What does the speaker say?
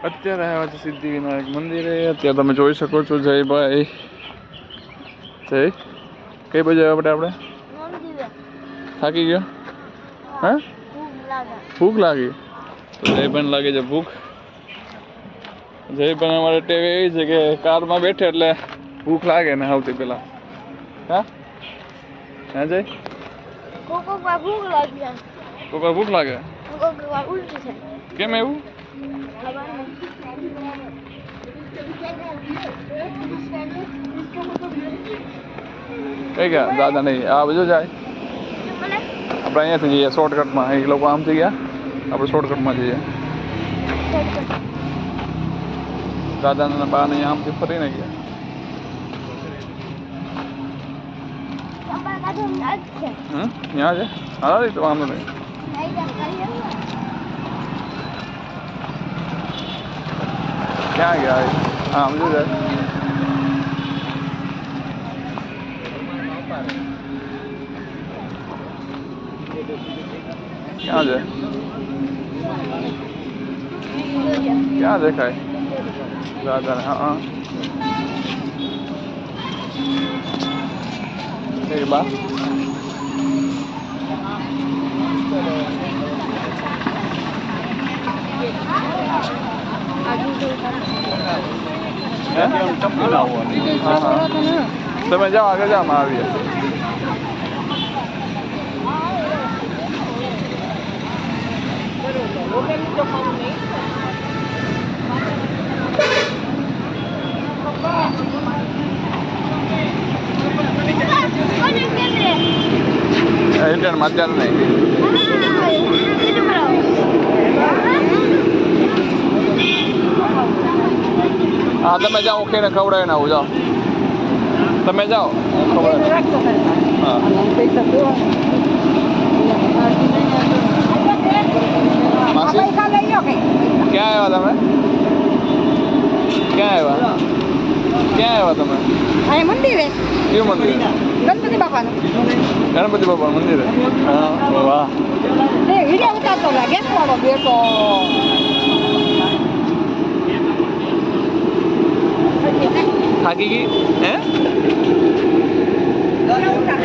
અત્યારે આવ્યા છે સિદ્ધિવિનાયક મંદિરે. અત્યારે તમે જોઈ શકો છો જયભાઈ. જય કઈ બાજુ આવ્યા આપણે? થાકી ગયો? હા, ભૂખ લાગી? તો જયભાઈને લાગે છે ભૂખ. જયભાઈ અમારે ટેવ એવી છે કે કારમાં બેઠે એટલે ભૂખ લાગે ને સૌથી પેલા. હા હા જય ભૂખ લાગે. કોક ભૂખ લાગે? કેમ એવું? કઈ ગયા દાદા? નહીં આ બધું જાય. આપણે અહીંયાથી જઈએ શોર્ટકટમાં. એ લોકો આમથી ગયા, આપણે શોર્ટકટમાં જઈએ. દાદાના બા ને આમથી ફરીને ગયા. ત્યાં છે? હા તો વાંધો નહીં. ક્યાં ગયા? હા સમજુ જાય. ક્યાં છે? ક્યાં દેખાય દાદા? હા એ બા તમે જાઓ આગળ જાઓ, આવીએ. રિટર્નમાં અત્યારે નહીં. હા તમે જાઓ, ઓકે ને ખવડાવીને આવું. જાઓ તમે જાઓ, હા માસી ક્યાં આવ્યા તમે? ક્યાં આવ્યા? ક્યાં આવ્યા તમે? મંદિરે. કયું મંદિર? ગણપતિ બાપાનું. ગણપતિ બાપાનું મંદિરે? હા વાહ. વિડીયો ઉતારતો લાગે મારો બેટો. થાકી ગઈ હે?